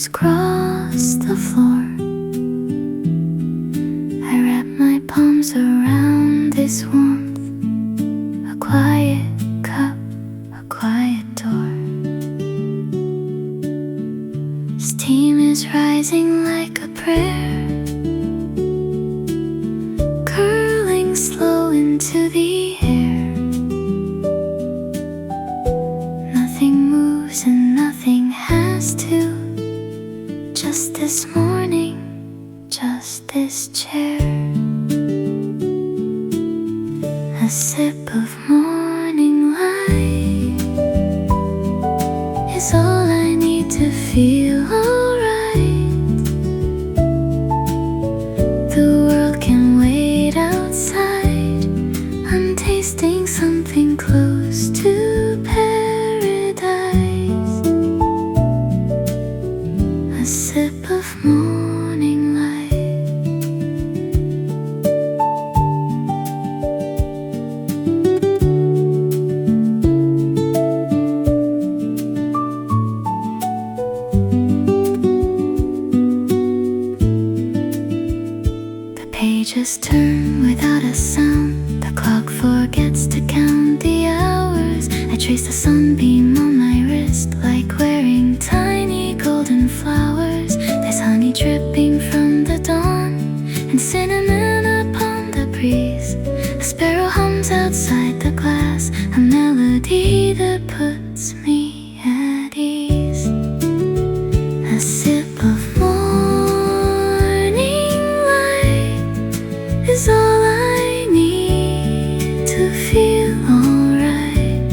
fingers cross the floor. I wrap my palms around this warmth. A quiet cup, a quiet door. Steam is rising like a prayer, curling slow into the air. Nothing moves and nothing has to. Just this morning, just this chair. A sip of morning light is all I need to feel alright. The world can wait outside. I'm tasting something close to paradise. A sip of morning light. Pages turn without a sound. The clock forgets to count the hours. I trace the sunbeam on my wrist, like wearing tiny golden flowers. There's honey dripping from the dawn, and cinnamon upon the breeze. A sparrow hums outside the glass, a melody that puts me at ease. A sip of is all I need to feel alright.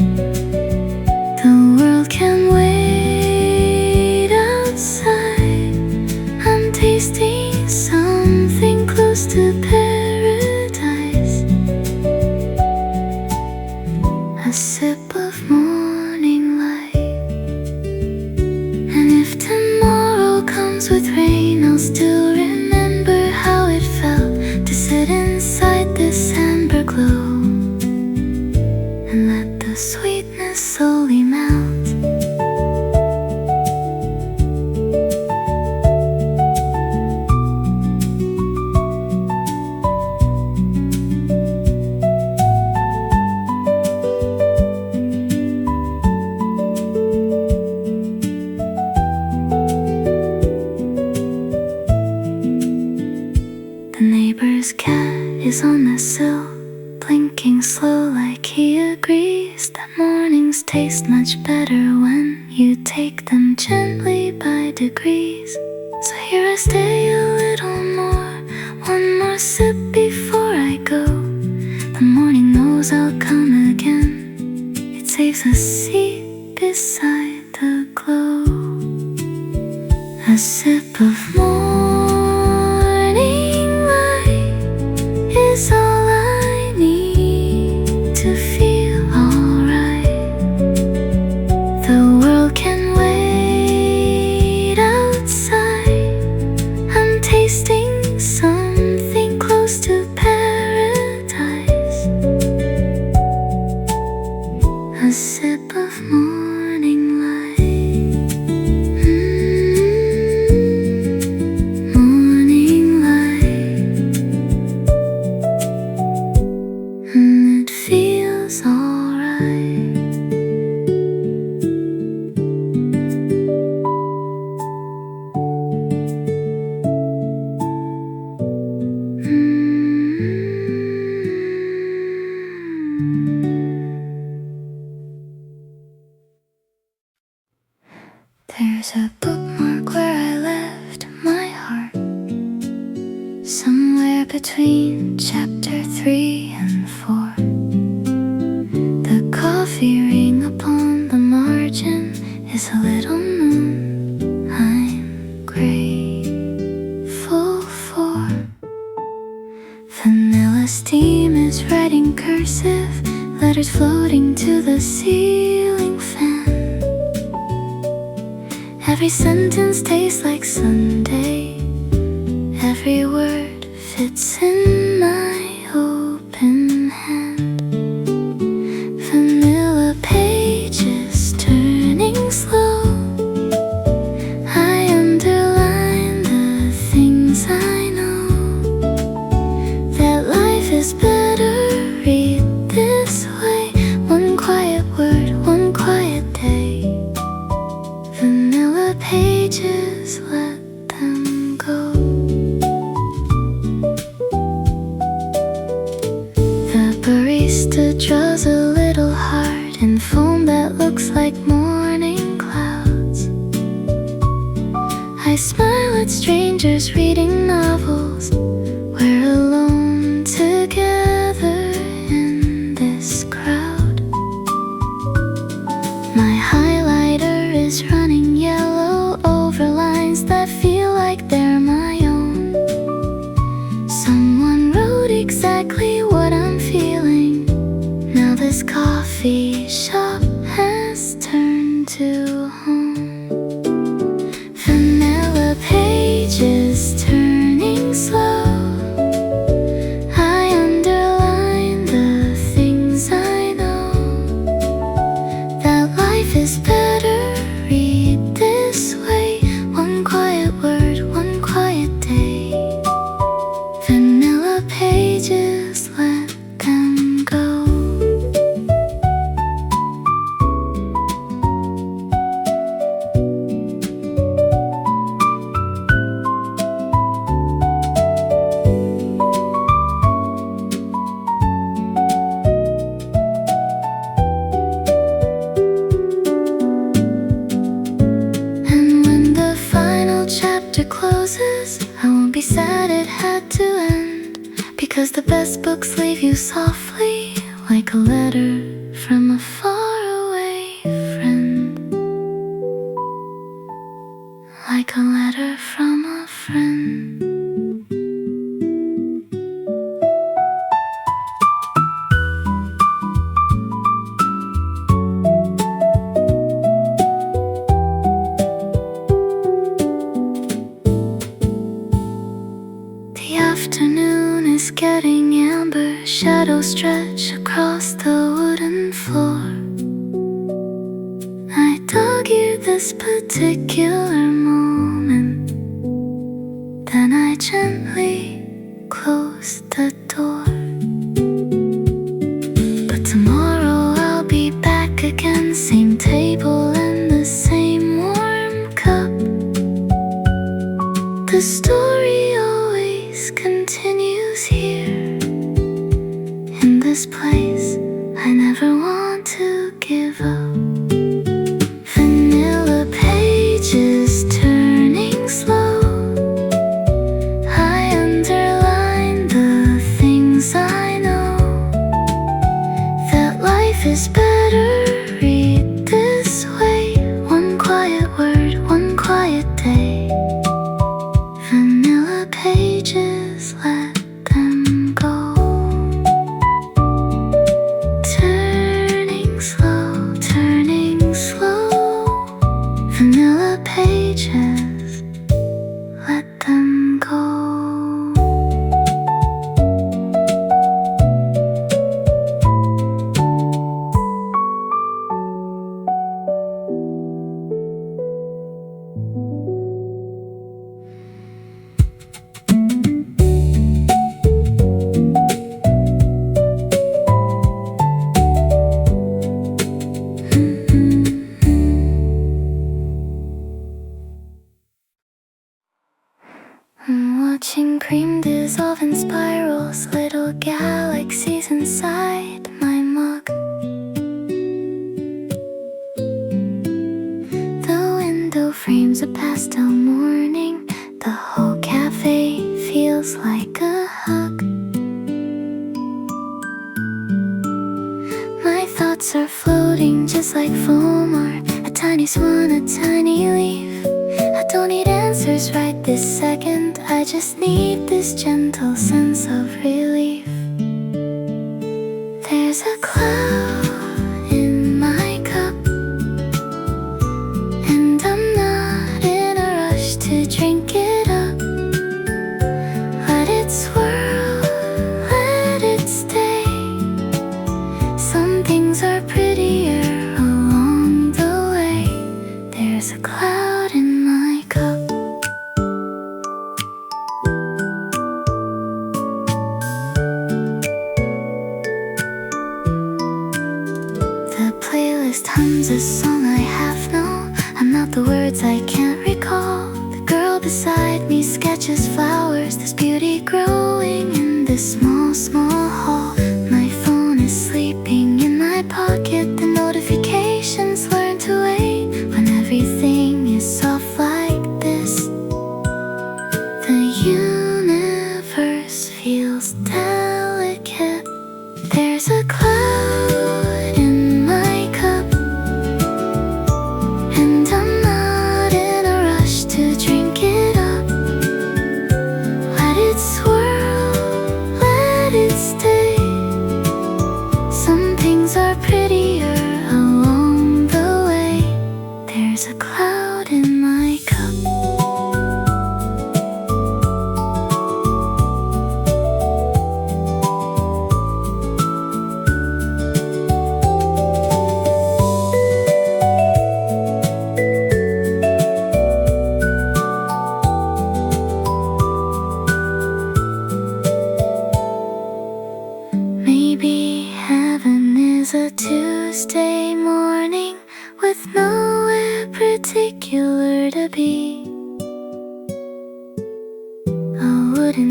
The world can wait outside. I'm tasting something close to paradise. A sip of morning light. And if tomorrow comes with rain, I'll still remember how it felt to sit inside this amber glow and let the sweetness slowly melt. The neighbor's cat is on the sill, blinking slow like he agrees that mornings taste much better when you take them gently by degrees. So here I stay a little more, one more sip before I go. The morning knows I'll come again. It saves a seat beside the glow. A sip of is all I need to feel alright. The world can wait outside. I'm tasting something close to paradise. A sip of morning light. There's a bookmark where I left my heart, somewhere between chapter 3 and 4. The coffee ring upon the margin is a little moon I'm grateful for. Vanilla steam is writing cursive, letters floating to the ceiling fan. Every sentence tastes like Sunday. Every word fits in my open hand. Vanilla pages turning slow. I understand looks like morning clouds. I smile at strangers reading novels. We're alone together in this crowd. My highlighter is running yellow over lines that feel like they're my own. Someone wrote exactly what I'm feeling. Now this coffee shop has turned to home. Vanilla pages turning slow. I underline the things I know. That life is better, read this way. One quiet word, one quiet day. Vanilla pages, let them go. And when the final chapter closes, I won't be sad it had to end, because the best books leave you softly, like a letter from a faraway friend. Like a letter from a friend. The afternoon is getting amber. Shadows stretch across the wooden floor. I dog-eared this particular moment. Then I gently closed the door. But tomorrow I'll be back again. Same table and the same warm cup. The story always continues here. In this place, I never want to give up. Vanilla pages turning slow. I underline the things I know. That life is better, read this way. One quiet word, one quiet day. Vanilla pages, let them go. Turning slow, turning slow. Vanilla pages, let them go. I'm watching cream dissolve in spirals, little galaxies inside my mug. The window frames a pastel morning. The whole cafe feels like a hug. My thoughts are floating just like foam art. A tiny swan, a tiny leaf. I don't need answers right this second. I just need this gentle sense of relief. There's a cloud in my cup, and I'm not in a rush to drink it up. Let it swirl, let it stay. Some things are prettier along the way. There's a cloud in my cup. The playlist hums a song I half know. I'm not the words I can't recall. The girl beside me sketches flowers. There's beauty growing in this small, small hall. My phone is sleeping in my pocket. The notifications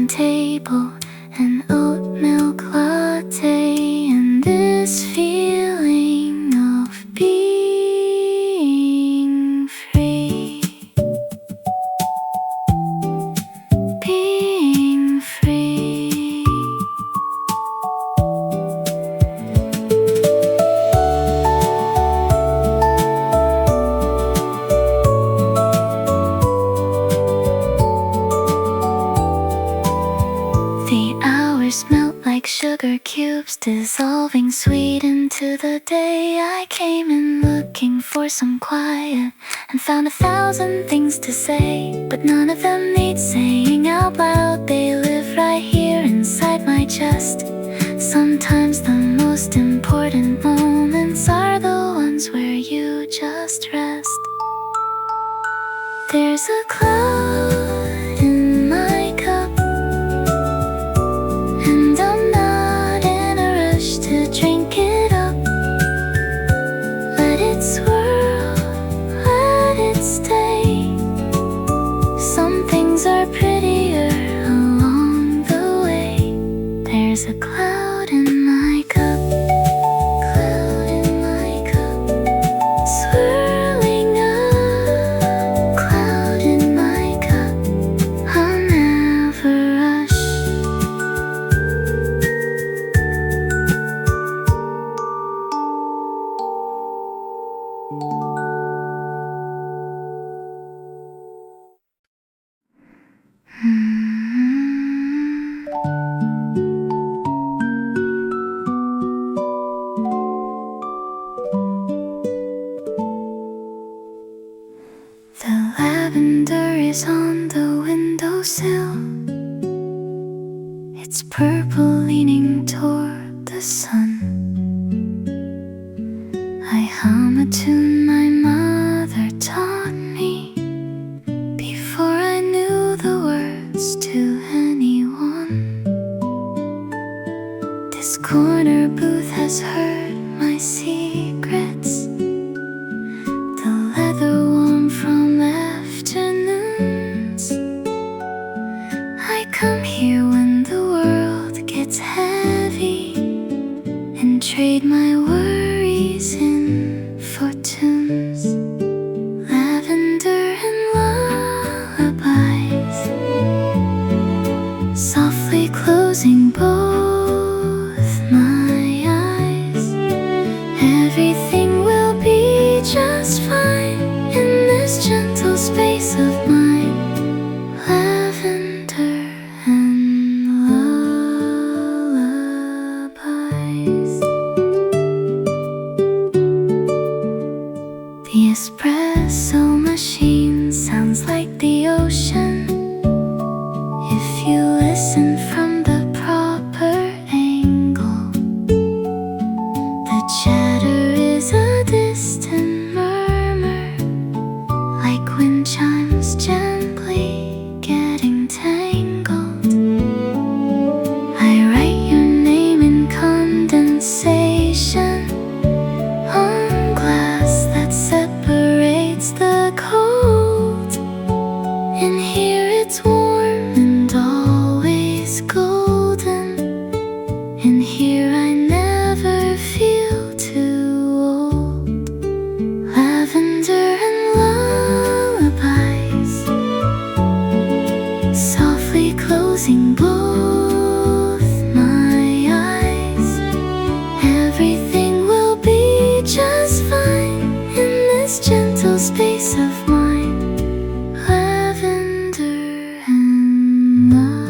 table, an oat milk latte, and this feeling of being free. Being free. The hours melt like sugar cubes, dissolving sweet into the day. I came in looking for some quiet and found 1,000 things to say, but none of them need saying out loud. They live right here inside my chest. Sometimes the most important moments are the ones where you just rest. There's a cloud in my cup, and I'm not in a rush to drink it up. Let it swirl, let it stay. Some things are prettier along the way. There's a cloud in my cup, cloud in my cup, swirling up, cloud in my cup. I'll never rush. The lavender is on the windowsill. It's purple leaning toward the sun. I hum a tune my mother taught me before I knew the words to anyone. This corner booth has heard my secrets, the leather warm from afternoons. I come here when the world gets heavy and trade my worries in for tunes. Lavender and lullabies, softly closing both my eyes. Everything will be just fine in this gentle space of mine. Lavender and lullabies. The espresso machine sounds like the ocean if you listen from the proper angle. The chatter is a distant murmur, like wind chimes gently getting tangled. I write your name in condensation on glass that separates the cold. In here it's warm and always golden. In here I never feel too old. Lavender and lullabies, softly closing both my eyes. Everything will be just fine in this gentle space of mine. Lavender and lullabies.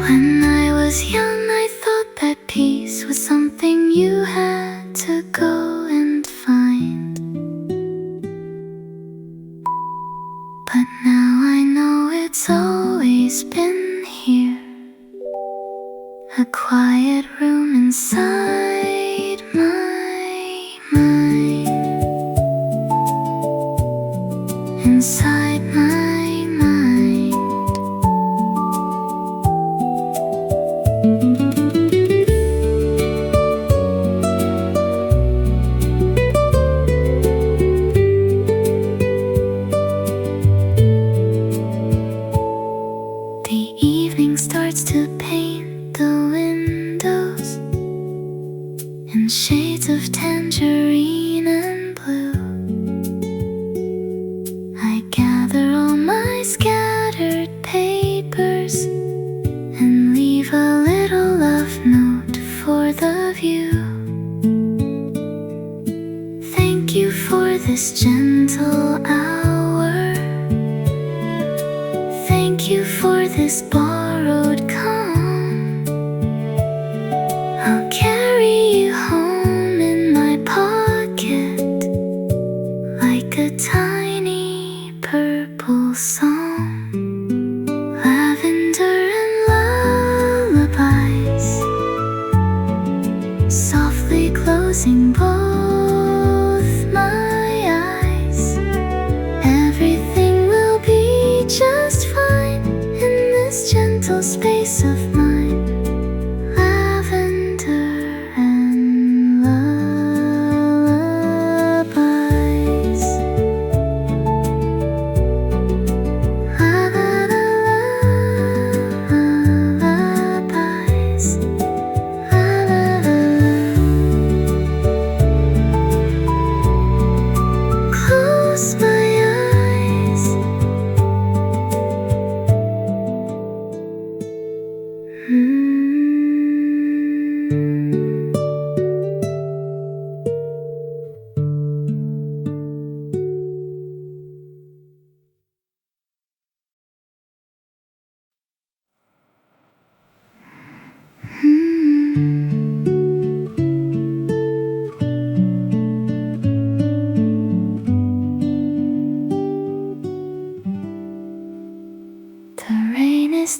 When I was young, I thought that peace was something you had to go and find. But now I know it's always been here, a quiet room inside my mind. Shades of tangerine and blue. I gather all my scattered papers and leave a little love note for the view. Thank you for this gentle hour. Thank you for this borrowed calm. I'll carry you home in my pocket like a tiny purple song. Lavender and lullabies, softly closing both my eyes. Everything will be just fine in this gentle space of mine.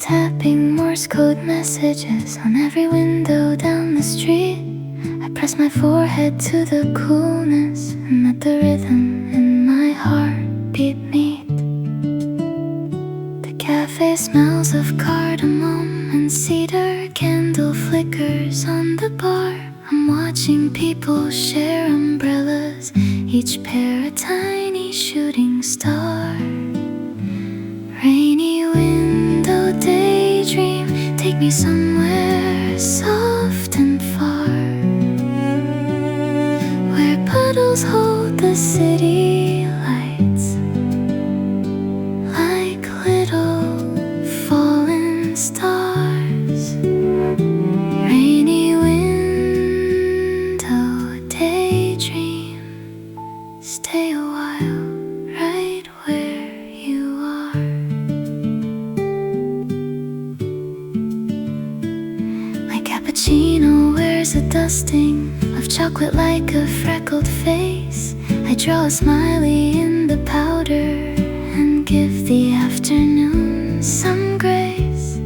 Tapping Morse code messages on every window down the street. I press my forehead to the coolness and let the rhythm in my heartbeat meet. The cafe smells of cardamom and cedar, candle flickers on the bar. I'm watching people share umbrellas, each pair a tiny shooting star. Rainy window daydream, take me somewhere soft and far, where puddles hold the city lights like little fallen stars. Rainy window daydream, stay a while right where you are. Cappuccino wears a dusting of chocolate like a freckled face. I draw a smiley in the powder and give the afternoon some grace.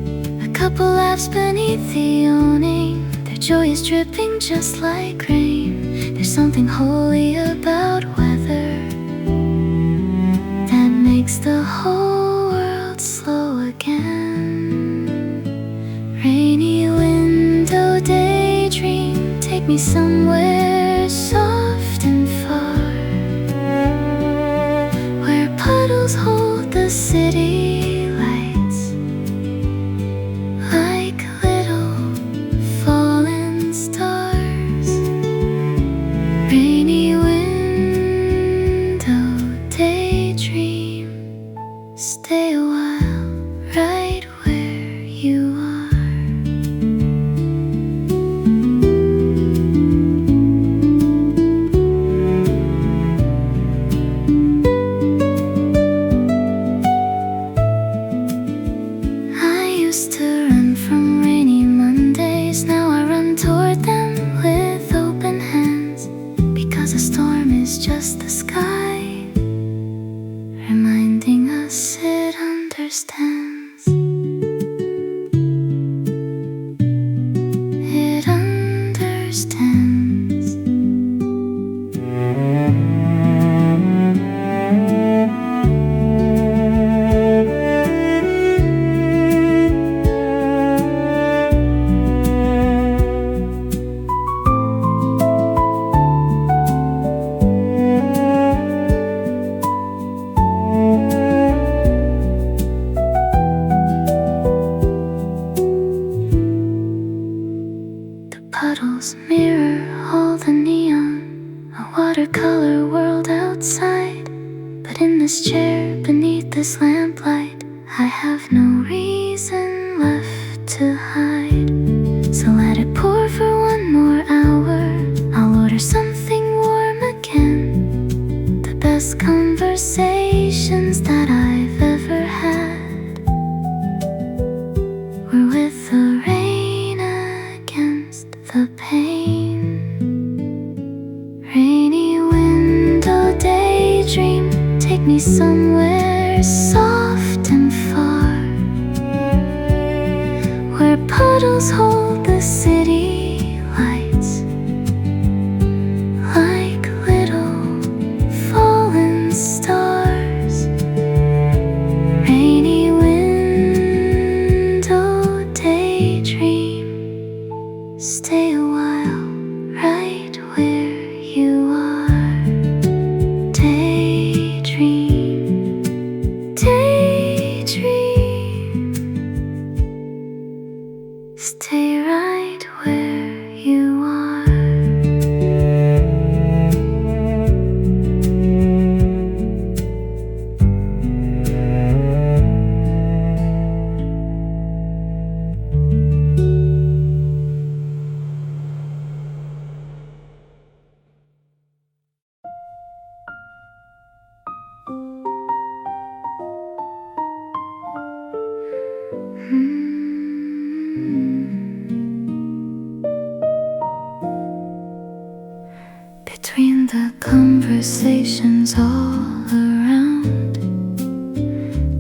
A couple laughs beneath the awning, their joy is dripping just like rain. There's something holy about weather that makes the whole world slow again. Rainy window daydream, take me somewhere soft and far, where puddles hold the city lights like little fallen stars. Rainy window daydream, stay a while right where you are. to hide. So let it pour for one more hour. I'll order something warm again. The best conversations that I've ever had were with the rain against the pane. Rainy window daydream, take me somewhere soft and far, where puddles hold the city lights like little fallen stars. Rainy window daydream, stay a while right where you are. Daydream, daydream, stay right where you are. Between the conversations all around,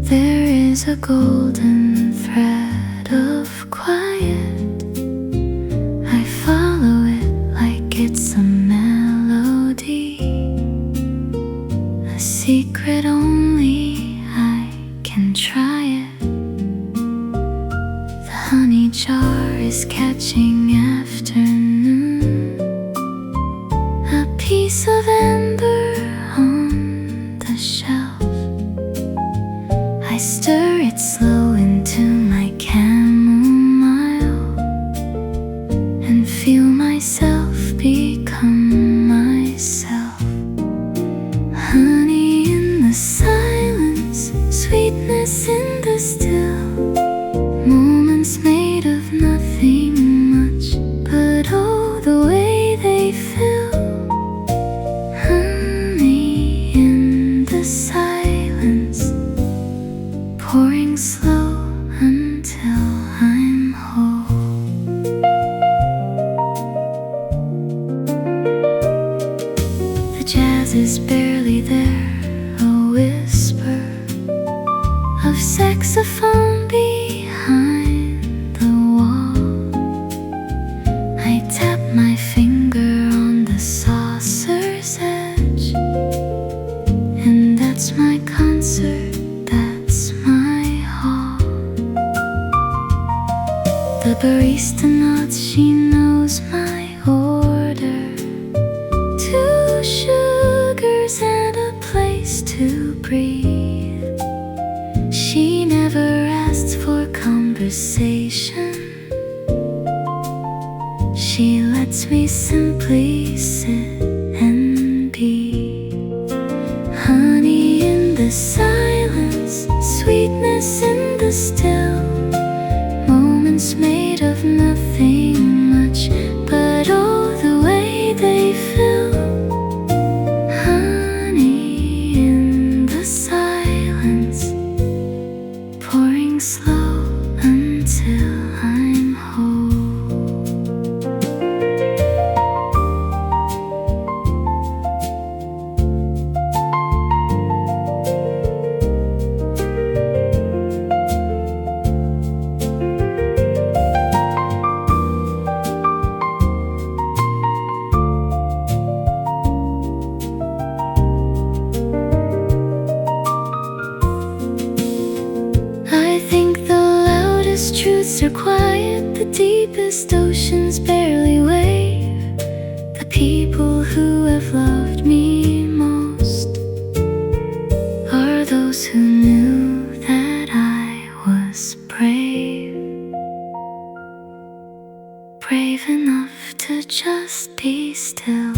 there is a golden thread of quiet. I follow it like it's a melody, a secret only I can try it. The honey jar is catching afternoon, a piece of amber on the shelf. I stir it slow into my chamomile and feel myself become myself. Honey in the silence, sweetness in the still, moments made of nothing much, but oh, the way they fill. Honey in the silence, pouring slow until I'm whole. The jazz is barely there, a whisper of saxophone behind the wall. I tap my finger on the saucer's edge, and that's my concert, that's my hall. The barista nods, she knows my order. 2 sugars and a place to breathe. She never asked for conversation, she lets me simply sit and be. Honey in the silence, sweetness in the still, moments made of nothing much, but oh, the way they fill. Honey in the silence, pouring slow until I'm whole. I think the loudest truths are quiet, the deepest oceans barely wave. The people who have loved me most are those who knew that I was brave, brave enough to just be still.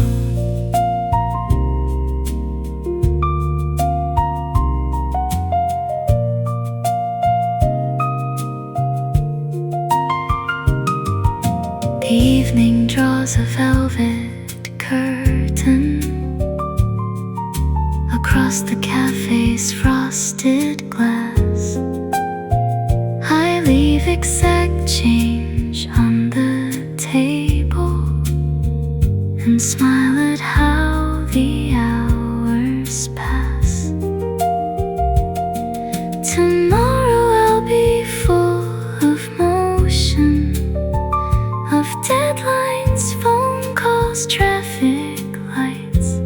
evening draws a velvet curtain across the cafe's frosted glass. I leave exact change on the table and smile at how the hours pass. Tomorrow I'll be full of motion, of deadlines, phone calls, traffic lights.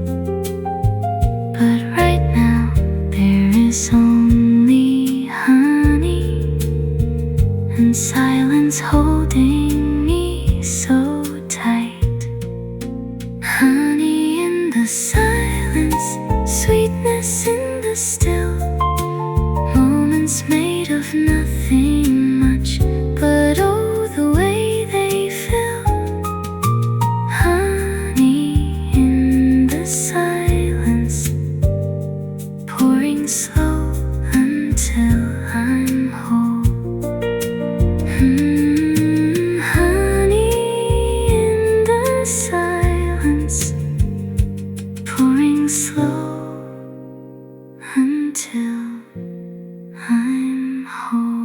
But right now there is only honey and silence holding me so tight. Honey in the silence, sweetness in the still, moments made of nothing much, but oh, the way they fill. Honey in the silence, pouring slow until I'm whole. Honey in the silence, pouring slow until I'm whole.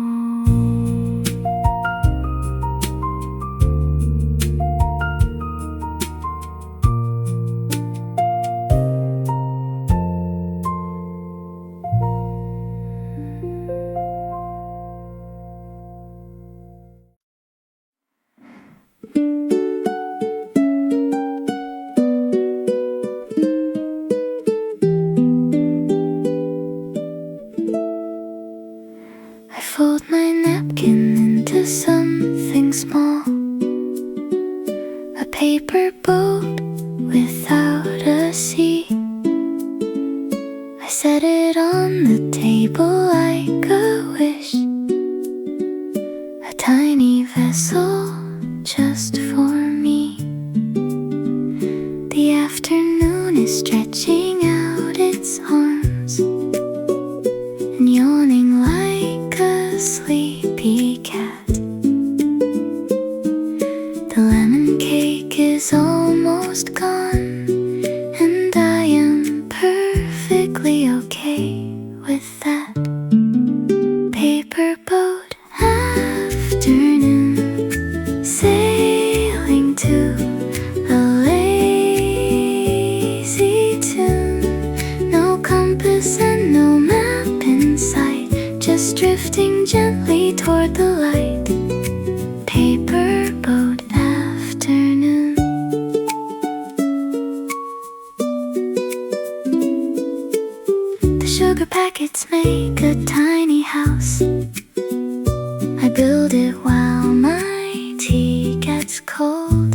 I fold my napkin into something small, a paper boat without a sea. I set it on the table like a wish, a tiny vessel just for me. The afternoon is stretching out its arms and yawning like a sleepy cat. The lemon cake is almost gone, and I am perfectly okay with that. Paper boat afternoon, sailing to a lazy tune. No compass and no map in sight, just drifting gently toward the light. Paper boat afternoon. The sugar packets make a tiny house. I build it while my tea gets cold.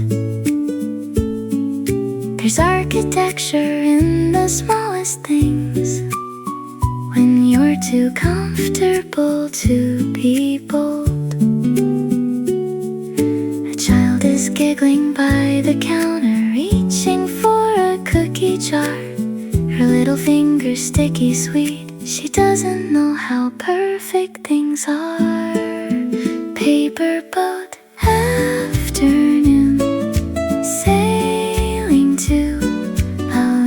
There's architecture in the smallest things, when you're too comfortable to be bold. A child is giggling by the counter, reaching for a cookie jar. Her little fingers sticky sweet, she doesn't know how perfect things are. Paper boat afternoon, sailing to a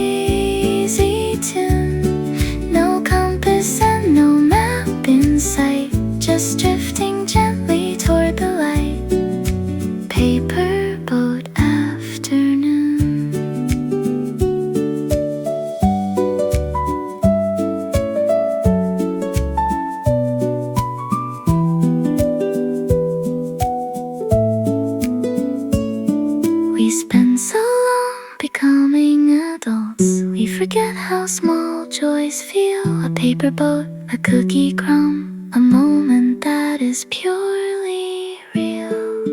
lazy tune. No compass and no map in sight, just drifting gently toward the light. Paper boat afternoon. We spend so long becoming adults, we forget how small joys feel. A paper boat, a cookie crumb, a moment that is purely real.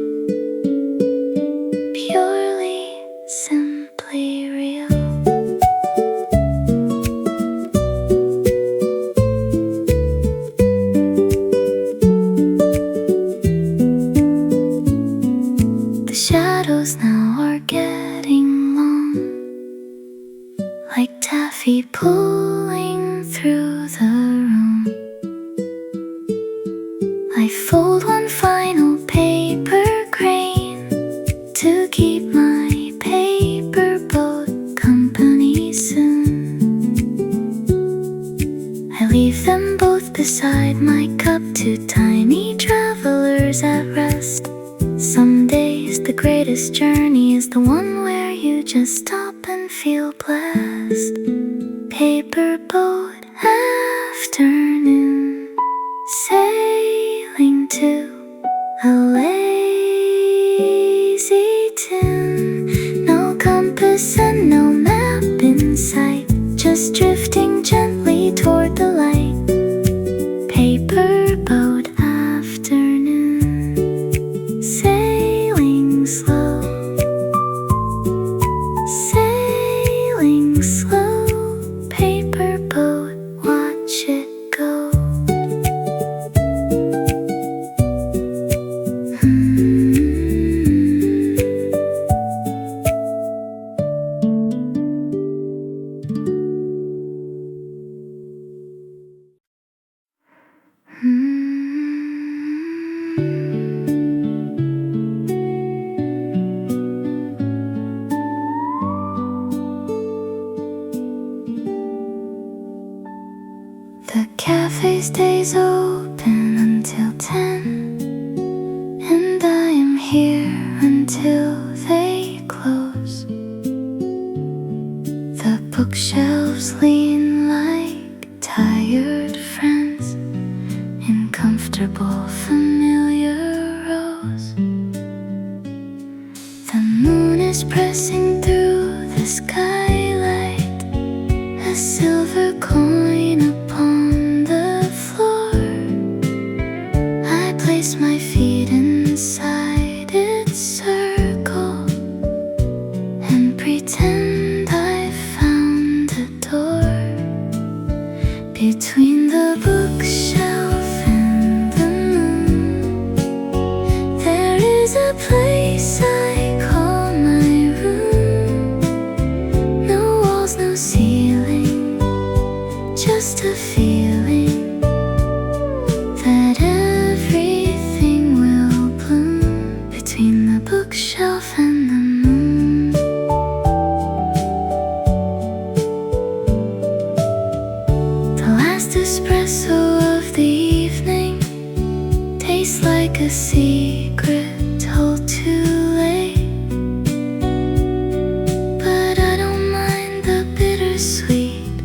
Purely, simply real. The shadows now are getting long, like taffy pulling through the room. always at rest. Some days the greatest journey is the one where you just stop and feel blessed. Paper boat afternoon, sailing to a lazy tune. No compass and no map in sight, just drifting gently toward the light. Paper boat afternoon, sailing slow, sailing slow. Paper boat, watch it go. The cafe stays open until 10, and I am here until they close. The bookshelves lean like tired friends in comfortable, familiar rows. The moon is pressing through the skylight, a silver coin upon the floor. I place my feet inside its circle and pretend I've found a door. Between the bookshelf and the moon, there is a place I call my room. No walls, no ceiling, just a feeling that everything will bloom. Between the bookshelf and the moon, the last espresso of the evening tastes like a secret told too late. But I don't mind the bittersweet.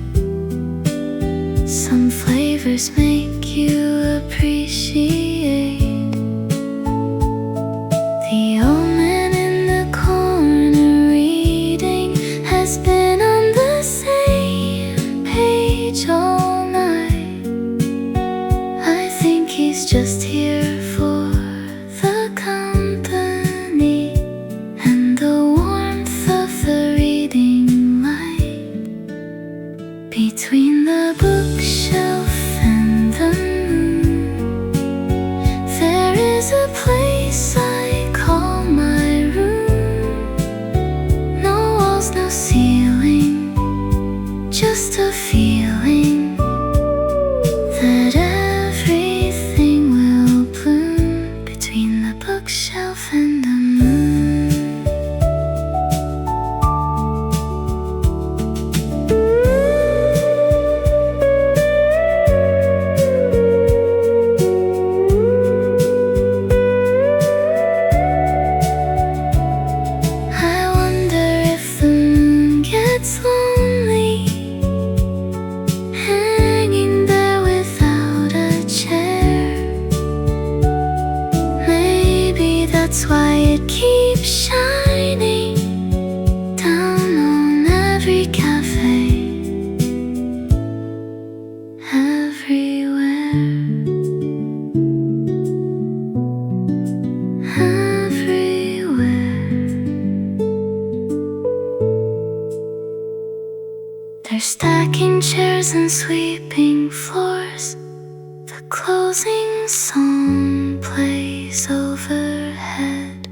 Some flavors make you appreciate. The old man in the corner reading has been on the same page all night. I think he's just here for the company and the warmth of the reading light. Between the bookshelf and the moon, there is a place I call my room. No walls, no ceiling, just a feeling that everything will bloom. Between the bookshelf and the moon. I wonder if the moon gets lonely, hanging there without a chair. Maybe that's why it keeps shining down on every cafe, everywhere, everywhere. They're stacking chairs and sweeping floors. The closing song plays overhead.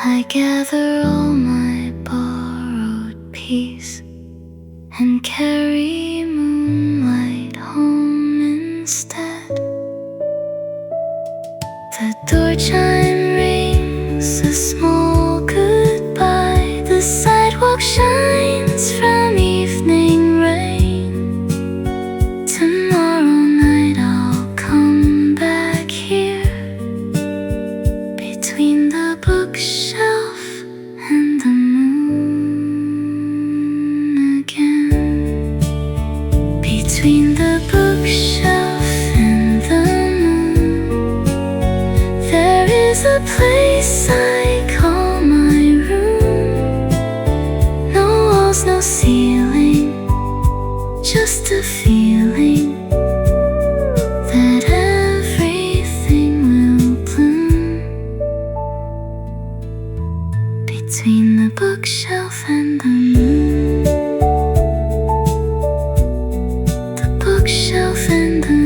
I gather all my borrowed peace and carry moonlight home instead. The door chime rings a small goodbye. The sidewalk shines from evening rain. Tomorrow night I'll come back here There's a place I call my room. No walls, no ceiling, just a feeling that everything will bloom between the bookshelf and the moon. The bookshelf and the moon.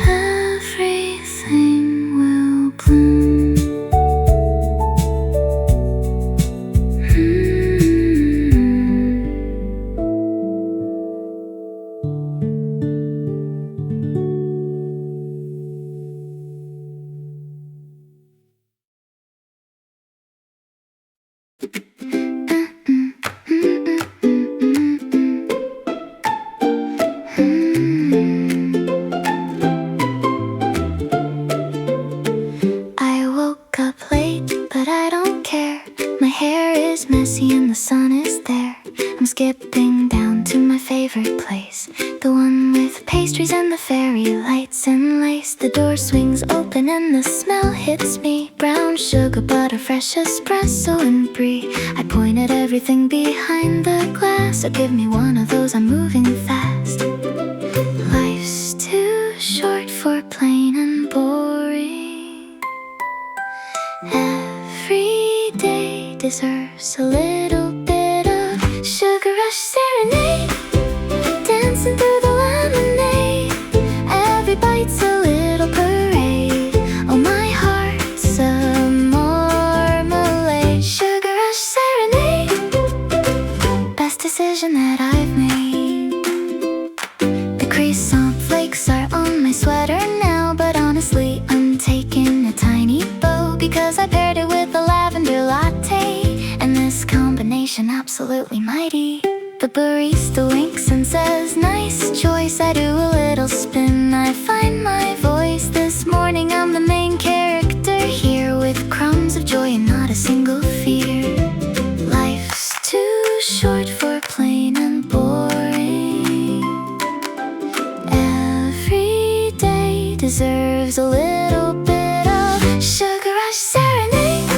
Everything will bloom. I woke up late, but I don't care. My hair is messy and the sun is there. I'm skipping down to my favorite place, the one with pastries and the fairy lights and lace. The door swings open and the smell hits me. Brown sugar, butter, fresh espresso and brie. I point at everything behind the glass. So give me one of those, I'm moving fast. Life's too short for plain and boring. Every day deserves a little bit of sugar rush serenade. Dancing through the lemonade. Every bite's a little parade. Oh, my heart's a marmalade. Sugar rush serenade. Best decision that I've made. The croissant flakes are on my sweater now, but honestly I'm taking a tiny bow because I paired it with a lavender latte, and this combination absolutely mighty. The barista winks and says, nice choice. I do a little spin, I find my voice. This morning I'm the main character here, with crumbs of joy and not a single fear. Life's too short for plain and boring. Every day deserves a little bit of sugar rush serenade.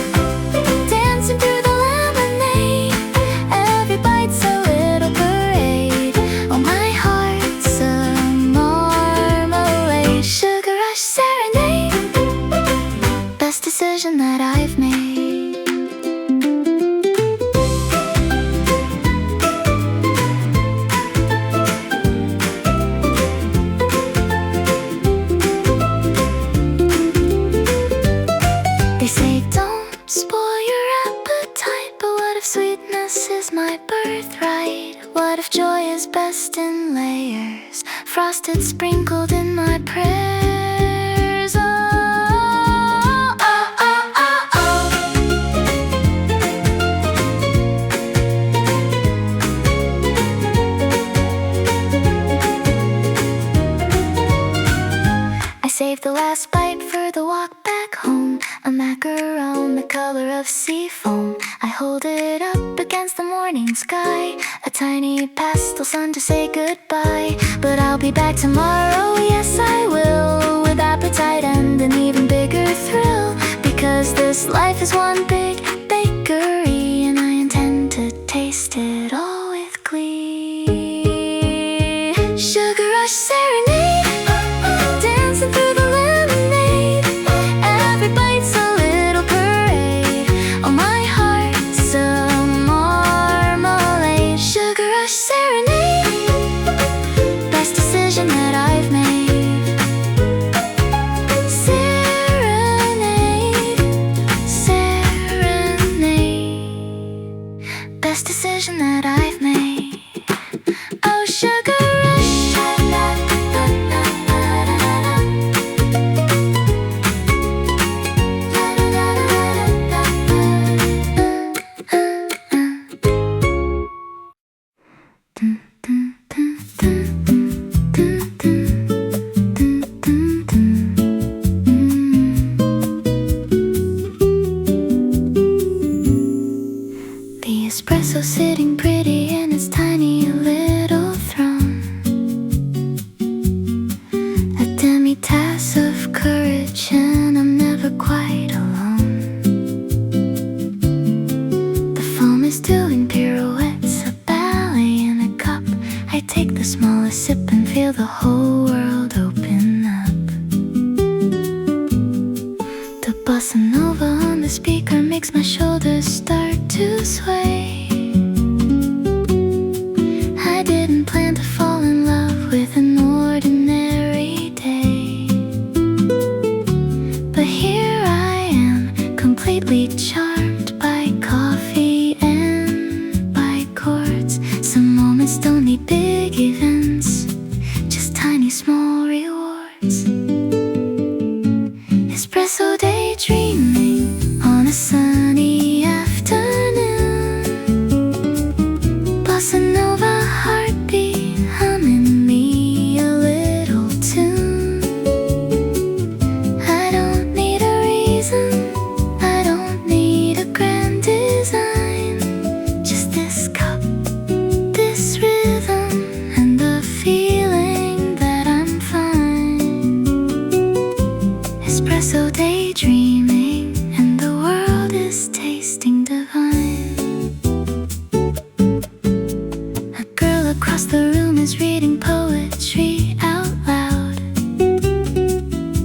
Dancing through the lemonade. Every bite's a little parade. Oh, my heart's a marmalade. Sugar rush serenade. Best decision that I've made. They say don't spoil your appetite, but what if sweetness is my birthright? What if joy is best in layers, frosted, sprinkled in my prayers? Oh, oh, oh, oh, oh. I saved the last bite for the walk back home. A macaron the color of sea foam. I hold it up against the morning sky, a tiny pastel sun to say goodbye. But I'll be back tomorrow, yes I will, with appetite and an even bigger thrill. Because this life is one big bakery, and I intend to taste it all with glee. Sugar rush serenade. Dancing through the lemonade. Every bite's a little parade. Oh, my heart's a marmalade. Sugar rush serenade. Best decision that I've made. Serenade, serenade. couch and I'm never quite alone. The foam is doing pirouettes, a ballet in a cup. I take the smallest sip and feel the whole world open up. The bossa nova on the speaker makes my shoulders start to sway. I didn't plan to fall in love with an ordinary day, but here I am, completely charmed by coffee and by chords. Some moments don't need big events, just tiny small rewards. Espresso daydreaming on a sunny afternoon. Bossa nova heartbeat humming me a little tune. I don't need a reason, I don't need a grand design. Just this cup, this rhythm, and the feeling that I'm fine. Espresso daydreaming, and the world is tasting divine. A girl across the room is reading poetry out loud.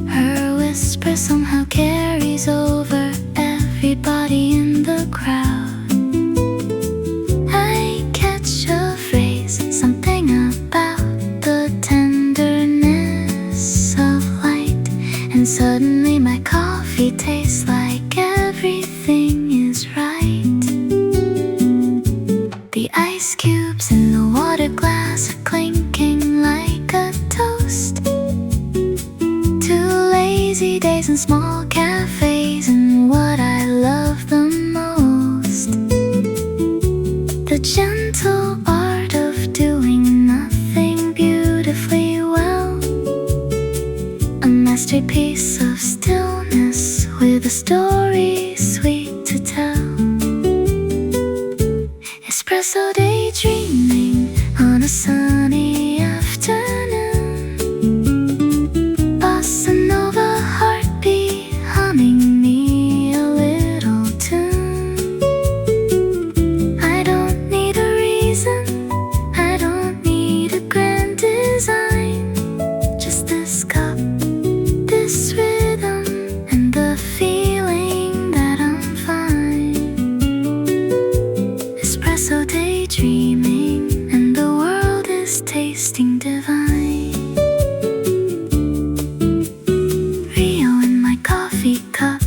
Her whisper somehow carries over everybody in the crowd. I catch a phrase, something about the tenderness of light, and suddenly my coffee tastes like everything is right. The ice cubes in the water glass are clinking like a toast to lazy days and small cafes and what I love the most. The gentle art of doing nothing beautifully well. A masterpiece of stillness with a story sweet to tell. Espresso daydreaming on a sunny afternoon. Bossa nova heartbeat humming me a little tune. I don't need a reason, I don't need a grand design. Just this cup, this rhythm, and the feeling that I'm fine. Espresso daydreaming, and the world is tasting divine. Rio in my coffee cup,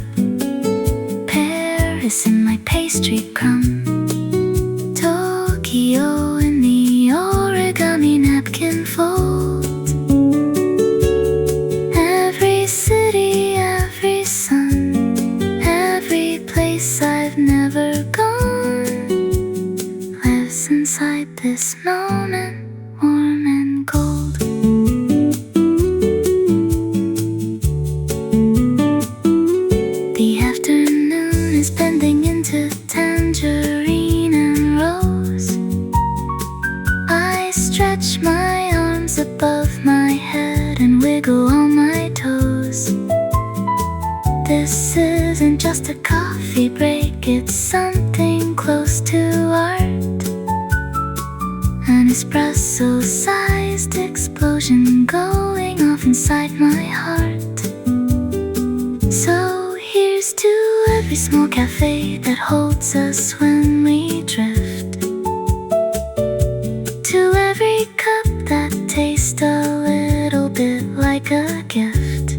Paris in my pastry crumb, Tokyo in the origami napkin fold. Every city, every sun, every place I've never gone lives inside this moment, warm and cold. The afternoon is bending into tangerine and rose. I stretch my arms above my head and wiggle all my toes. This isn't just a coffee break, it's something close to art. An espresso-sized explosion going off inside my heart. So here's to every small cafe that holds us when we drift, to every cup that tastes a little bit like a gift.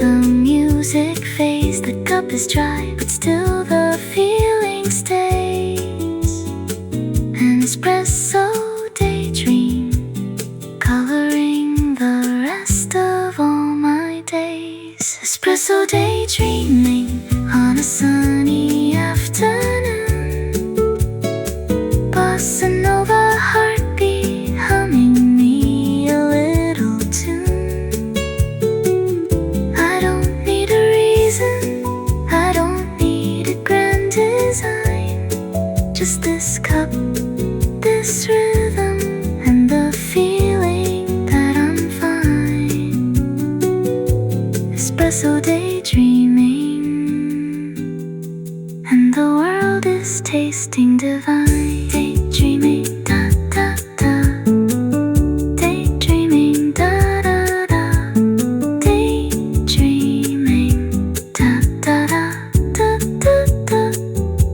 The music fades, the cup is dry, but still the feeling stays. An espresso daydream, coloring the rest of all my days. Espresso daydreaming on a sunny afternoon. Bossa nova heartbeat humming me a little tune. I don't need a reason, I don't need a grand design. Just this cup, this rhythm, and the feeling that I'm fine. Espresso daydreaming, and the world is tasting divine. Daydreaming, da da da. Daydreaming, da da da. Daydreaming, da da da da da da.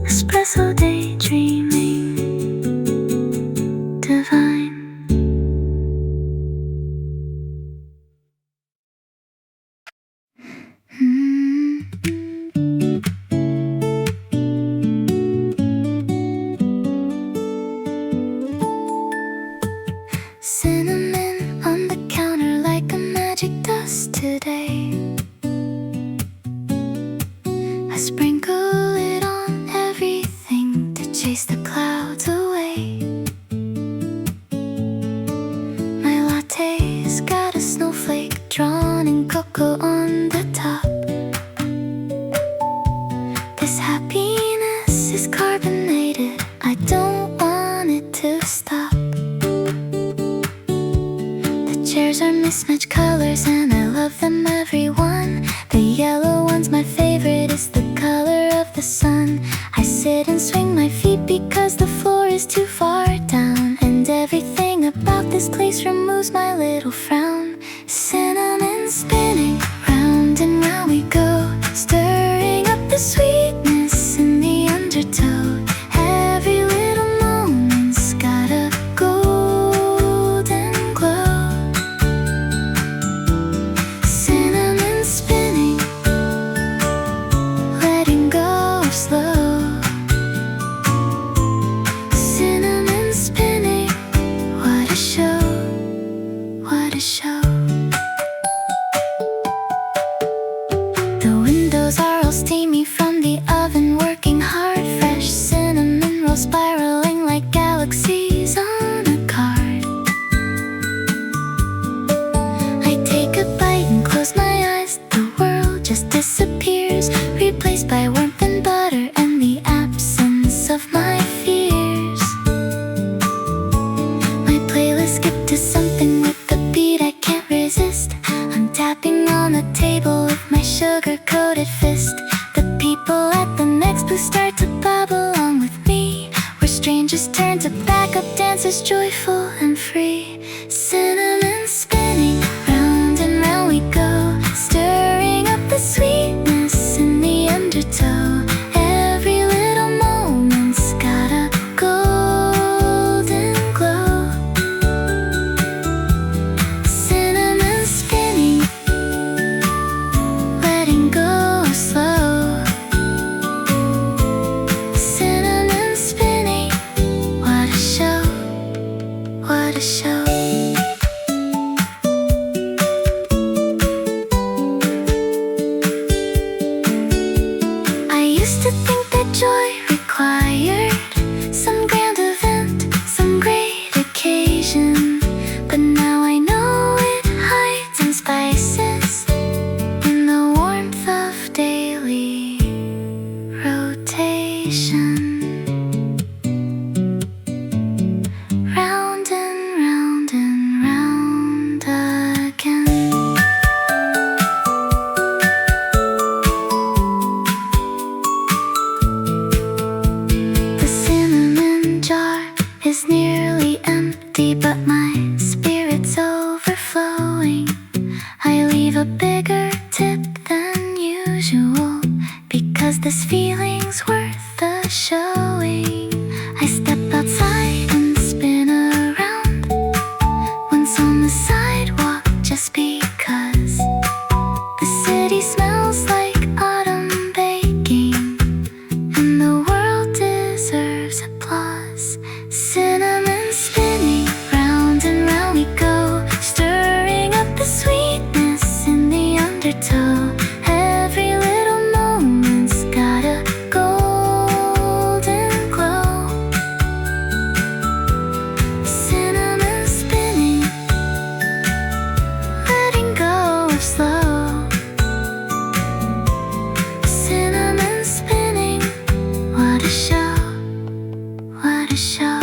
Espresso daydreaming, divine. Cinnamon on the counter like a magic dust today. I sprinkle it on everything to chase the clouds away. My latte's got a snowflake drawn in cocoa on the top. This happiness is carbonated, I don't want it to stop. Chairs are mismatched colors and I love them every one. The yellow one's my favorite, it's the color of the sun. I sit and swing my feet because the floor is too far down, and everything about this place removes my little frown. Cinnamon spinning, round and round we go, stirring up the sweetness in the undertow. Every little moment's got a golden glow. Cinnamon spinning, letting go of slow. Cinnamon spinning, what a show, what a show. The windows are all steamy from the oven, working hard. Fresh cinnamon rolls spiraling like galaxies on a card. I take a bite and close my eyes. The world just disappears, replaced by warmth and butter and the absence of my fears. My playlist skipped to something with the beat I can't resist. I'm tapping on the table with my sugar-coated fist. The people at the next booth start to bob along with me. We're strangers turn to backup dancers, joyful and free. Cinnamon spinning, round and round we go, stirring up the sweetness in the undertow. Every little moment's got a golden glow. Cinnamon spinning, letting go of slow. Cinnamon spinning, what a show, what a show. I used to think that joy required some grand event, some great occasion, but now I know it hides in spices, in the warmth of daily rotation. Round and round and round again. The cinnamon jar is nearly empty, but my spirit's overflowing. I leave a bigger tip than usual, because this feeling's worth the showing. I step outside and spin around, once on the sidewalk just because. The city smells like autumn baking, and the world deserves applause. Cinnamon spinning, round and round we go, stirring up the sweetness in the undertow. Every little moment's got a golden glow. Cinnamon spinning, letting go of slow. Cinnamon spinning, what a show, what a show.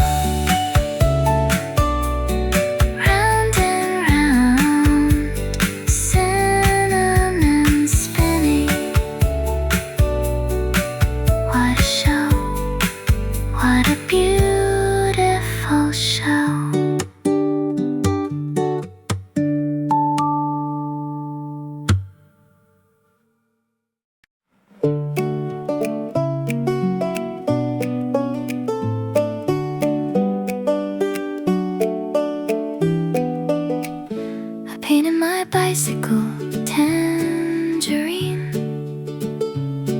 Round and round, cinnamon tangerine,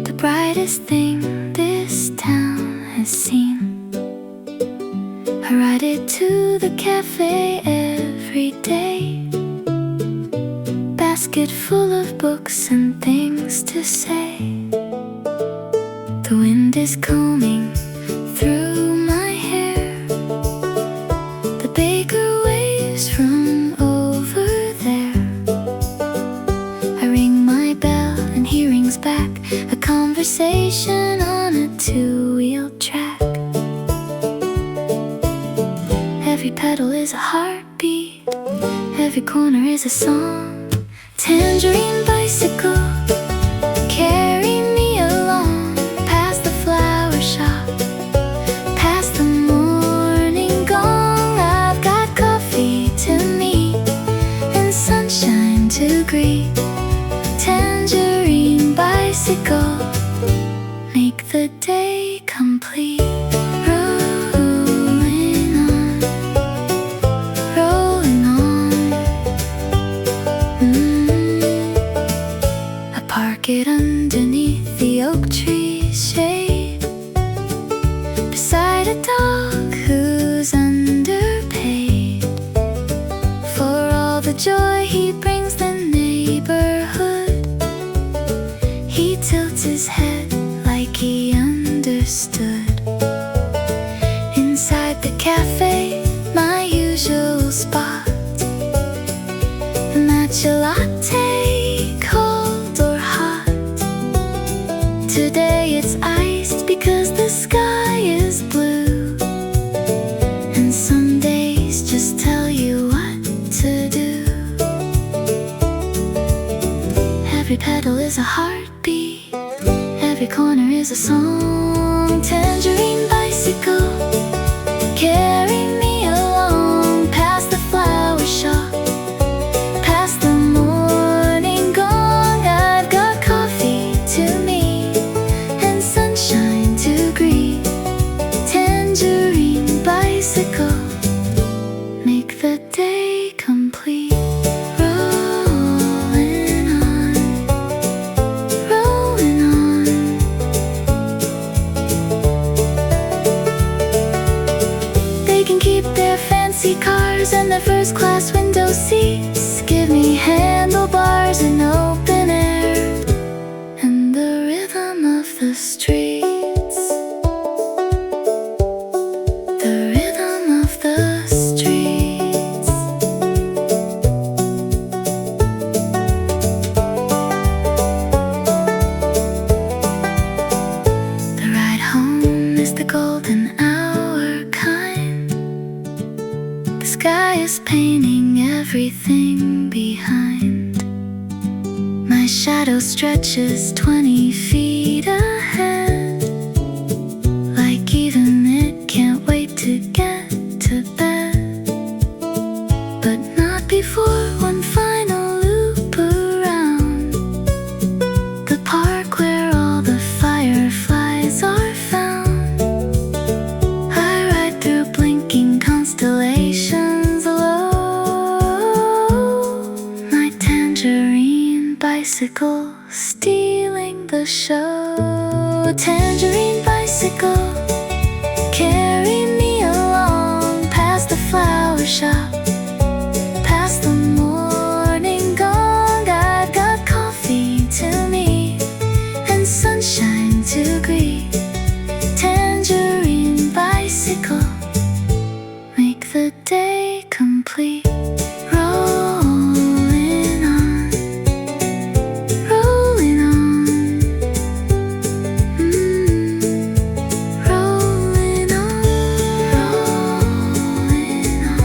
the brightest thing this town has seen. I ride it to the cafe every day, basket full of books and things to say. The wind is combing through my hair, the baker waves from over there. I ring my bell and he rings back, a conversation on a two-wheel track. Every pedal is a heartbeat, every corner is a song. Tangerine bicycle, carry me along, past the flower shop, past the morning gong. I've got coffee to meet and sunshine to greet. Tangerine bicycle, make the day complete. Rolling on, rolling on. I park it underneath the oak tree's shade, beside a dog who's underpaid for all the joy he brings the neighborhood. He tilts his head like he understood. Inside the cafe, my usual spot, the matcha latte, cold or hot. Today it's iced because the sky is blue, and some days just tell you what to do. Every pedal is a heartbeat, every corner is a song. Tangerine bicycle, carry me along, past the flower shop, past the morning gong. I've got coffee to meet and sunshine to greet. Tangerine bicycle, make the day complete. Rolling on, rolling on. They can keep their fancy cars and their first class window seats. Give me handlebars and open air and the rhythm of the streets. The rhythm of the streets. The ride home is the golden hour kind. The sky is painting everything behind. My shadow stretches 20 feet ahead, like even it can't wait to get to bed. But not before one final loop around the park where all the fireflies are found. I ride through blinking constellations alone, my tangerine bicycle stealing the show. Tangerine bicycle, carry me along, past the flower shop, past the morning gong. I've got coffee to meet and sunshine to greet. Tangerine bicycle, make the day complete. Rolling on, rolling on. Rolling on, rolling on.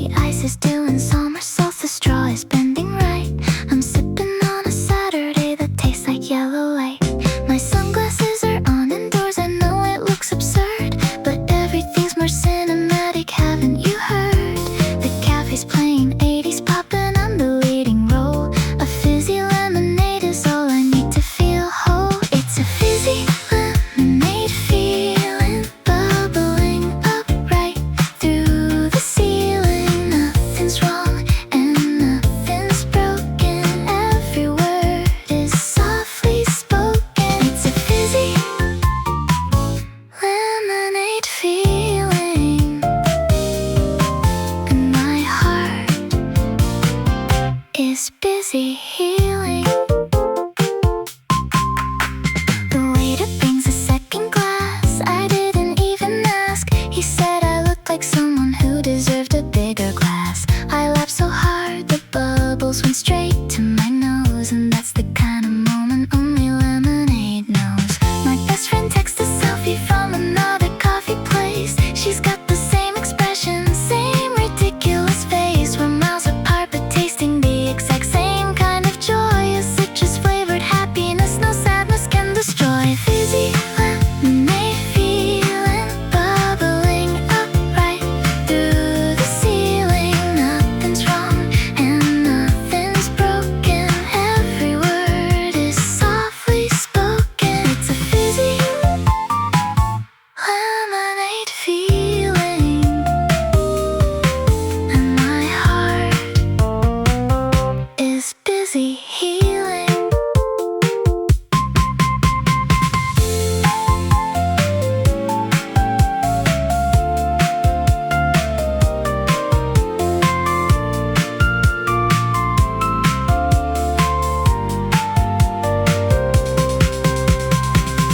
The ice is doing somersaults, the straw is bending right. I'm sipping on a Saturday that tastes like yellow light. My sunglasses are on indoors, I know it looks absurd, but everything's more cinematic, haven't you heard? The cafe's playing 80s pop and I'm the leading role. A fizzy lemonade is all I need to feel whole. It's a fizzy lemonade feeling, bubbling up right through the ceiling. Nothing's wrong and nothing's broken, every word is softly spoken. It's a fizzy lemonade feeling, and my heart is busy healing. The waiter brings a second glass, I didn't even ask. He said I looked like someone who deserved a bigger glass. I laughed so hard the bubbles went straight to my nose, and that's the kind of moment only lemonade knows. My best friend texts a selfie from another coffee place. She's got the same expression, same ridiculous face. We're miles apart but tasting the exact same kind of joy. A citrus flavored happiness no sadness can destroy. Fizzy lemonade feeling, bubbling up right through the ceiling. Nothing's wrong and nothing's broken, every word is softly spoken. It's a fizzy lemonade feeling, and my heart is busy healing.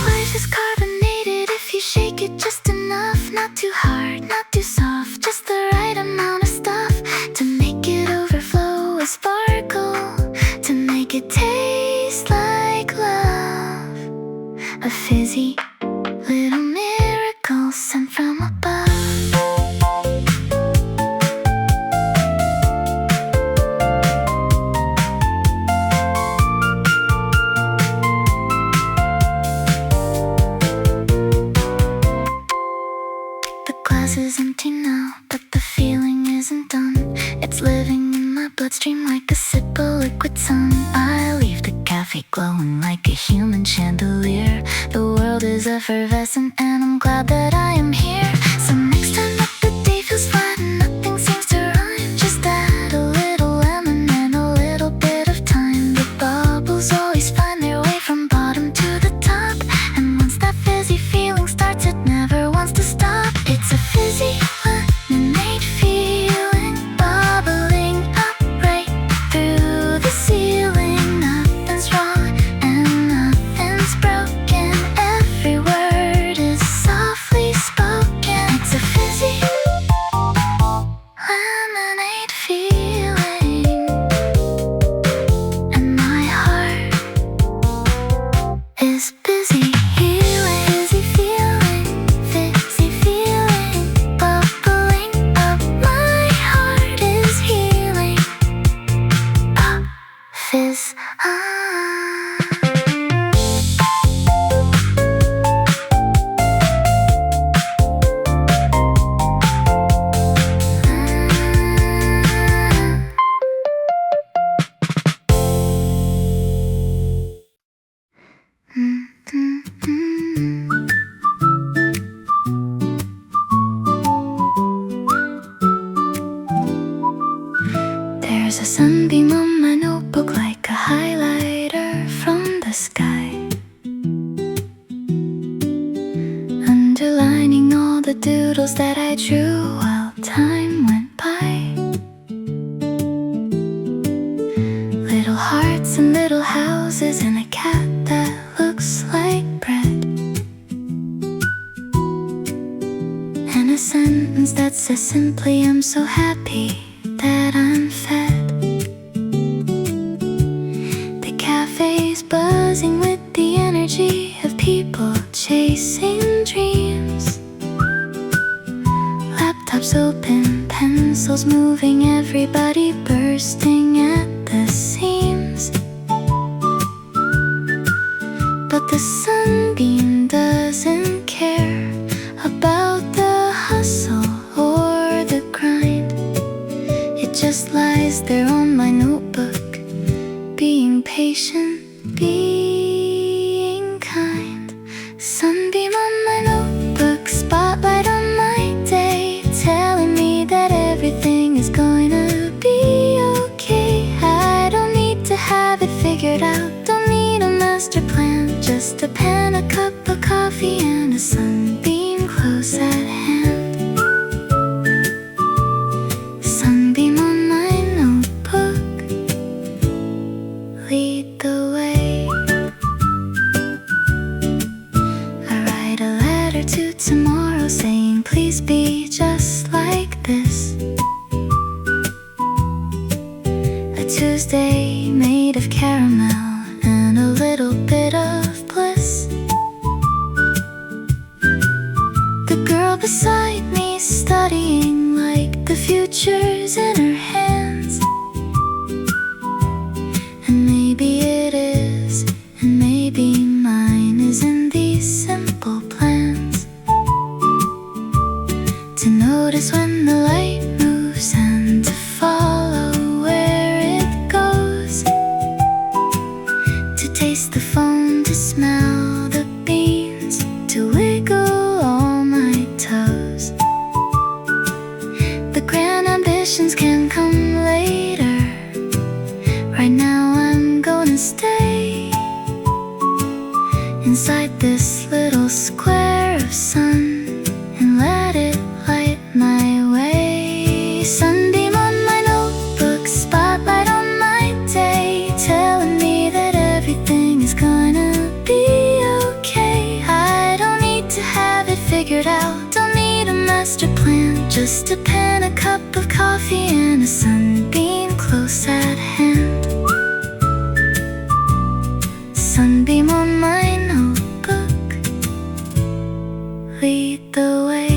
Life is carbonated if you shake it just enough. Not too hard, not too soft, just the right amount of stuff to make it overflow with sparkle, to make it taste like love. A fizzy little miracle sent from above. The glass is empty now, but the feeling isn't done. It's living in my bloodstream like a sip of liquid sun. I leave the cafe glowing like a human chandelier. The world is effervescent and I'm glad that I am here. So next time that the day feels flat and nothing seems to rhyme, just add a little lemon and a little bit of time. The bubbles always find their way from bottom to the top, and once that fizzy feeling starts it never wants to stop. It's a fizzy lemonade feeling, bubbling up right through the ceiling. Nothing's wrong and nothing's broken, every word is softly spoken. It's a fizzy lemonade feeling, and my heart is busy healing. Fizzy feeling, bubbling up. My heart is healing. Fizz. There's a sunbeam on my notebook like a highlighter from the sky, underlining all the doodles that I drew while time went by. Little hearts and little houses and a cat that looks like bread, and a sentence that says simply, I'm so happy that I'm fed. The cafe's buzzing with the energy of people chasing dreams. Laptops open, pencils move moving, everybody bursting at the seams. But the sunbeam doesn't care about the hustle or the grind. It just lies there on my notebook, being patient, being kind. Sunbeam on my notebook, spotlight on my day, telling me that everything is going to be okay. I don't need to have it figured out, don't need a master plan, just a pen, a cup of coffee, and a sunbeam close at hand. Sunbeam on my notebook, lead the way. I write a letter to tomorrow saying please be just like this. A Tuesday made of caramel and a little bit of bliss. The girl beside me studying like the future's in her hands. And maybe it is, and maybe mine is in these simple plans. To notice when the light moves and to follow where it goes. To taste the foam, to smell the beans, to wiggle all my toes. The grand ambitions can come later. Right now I'm gonna stay inside this little square of sun and let it light my way. Sunbeam on my notebook, spotlight on my day, telling me that everything is gonna be okay. I don't need to have it figured out, don't need a master plan, just a pen, a cup of coffee, and a sunbeam close at hand. Sunbeam on my notebook, lead the way.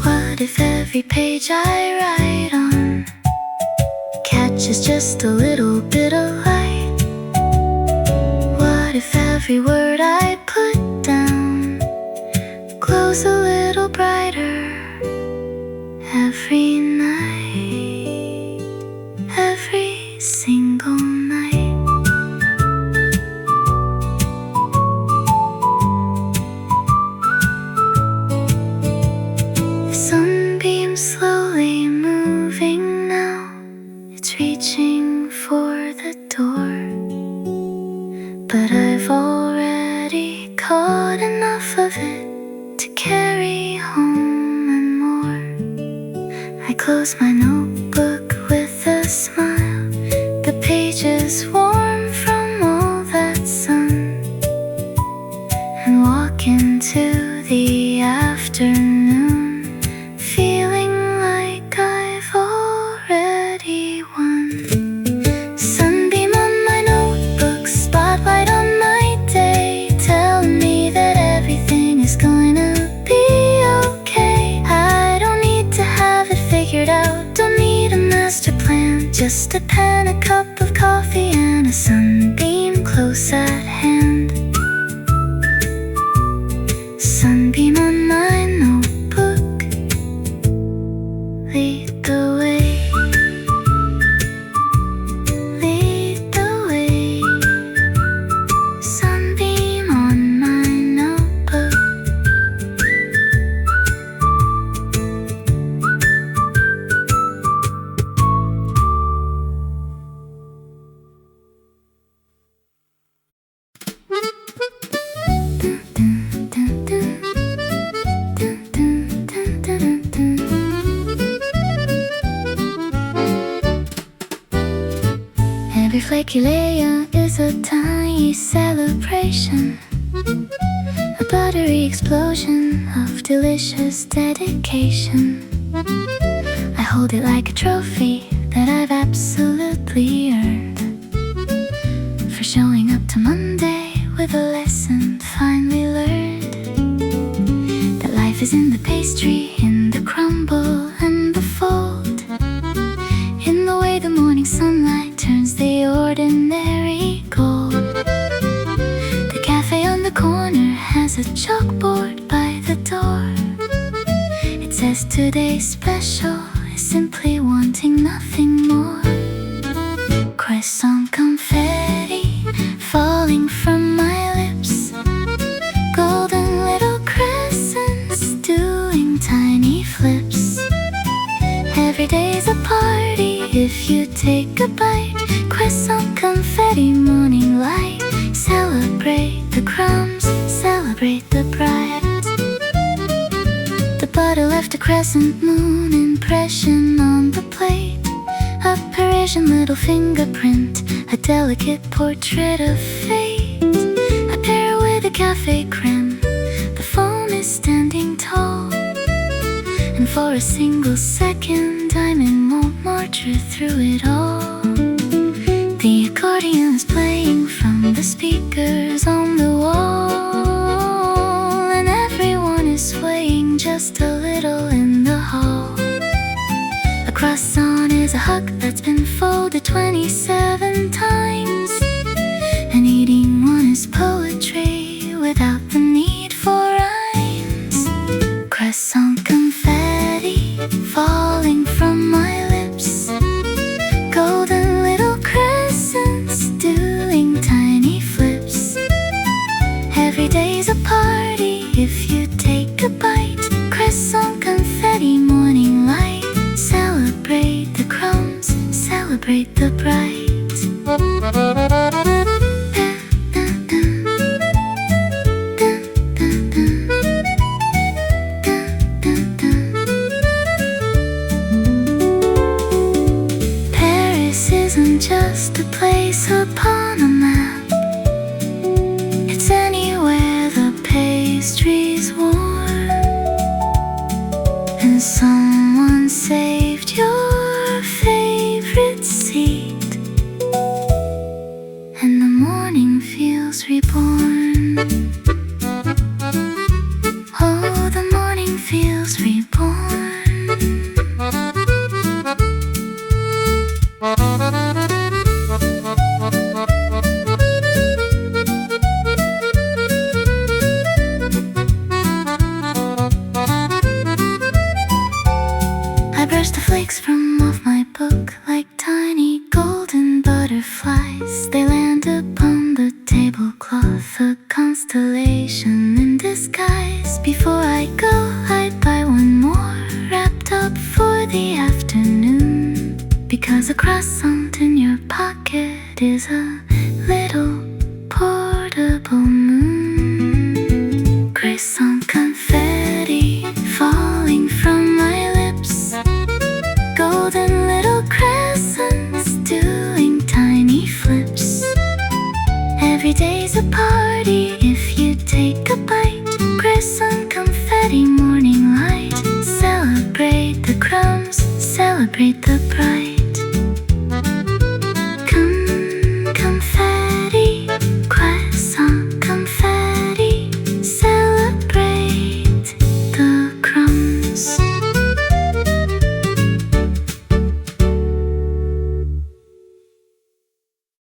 What if every page I write on catches just a little bit of light? What if every word I put down glows a little brighter every night, every single night? The sunbeam slowly moving now, it's reaching for the door, but I've already caught enough of it to carry home and more. I close my notebook with a smile, the pages warm from all that sun, and walk into the afternoon, feeling like I've already won. Sunbeam on my notebook, spotlight on my day, telling me that everything is going to be okay. I don't need to have it figured out, don't need a master plan, just a pen, a cup of coffee, and a sunbeam close at hand. Sunbeam on my notebook, lead the way, lead the way. Sunbeam on my notebook. Every flaky layer is a tiny celebration, a buttery explosion of delicious dedication. I hold it like a trophy that I've absolutely earned, for showing up to Monday with a lesson finally learned, that life is in the pastry, in the crumble and the fold, in the way the morning sunlight turns the ordinary gold. The cafe on the corner has a chalkboard by the door. It says today's special is simply wanting nothing more. Croissant confetti falling from my lips, golden little crescents doing tiny flips. Every day's a party if you take a bite. Croissant confetti morning light, celebrate the crumbs, celebrate the bride. The butter left a crescent moon impression on the plate, a Parisian little fingerprint, a delicate portrait of fate. I pair it with a cafe creme, the foam is standing tall, and for a single second I'm in Montmartre through it all. The accordion is playing from the speakers on the wall, and everyone is swaying just a little in the hall. A croissant is a hug that's been folded 27 times, and eating one is poetry without the need for rhymes. Croissant confetti falling from my lips, golden little crescents doing tiny flips. Every day's a party if you take a bite. Croissant confetti morning light, celebrate the crumbs, celebrate the bright. Paris isn't just a place upon a map, it's anywhere the pastry's warm and someone saved your favorite seat, and the morning feels reborn. Oh, the morning feels reborn. I brush the flakes from off my book like tiny golden butterflies. They land upon the tablecloth, a constellation in disguise. Before I go, I buy one more, wrapped up for the afternoon, because a croissant in your pocket is a little portable moon. Croissant confetti falling from my lips, golden little crescents doing tiny flips. Every day's a party if you take a bite. Croissant confetti morning light, celebrate the crumbs, celebrate the bright.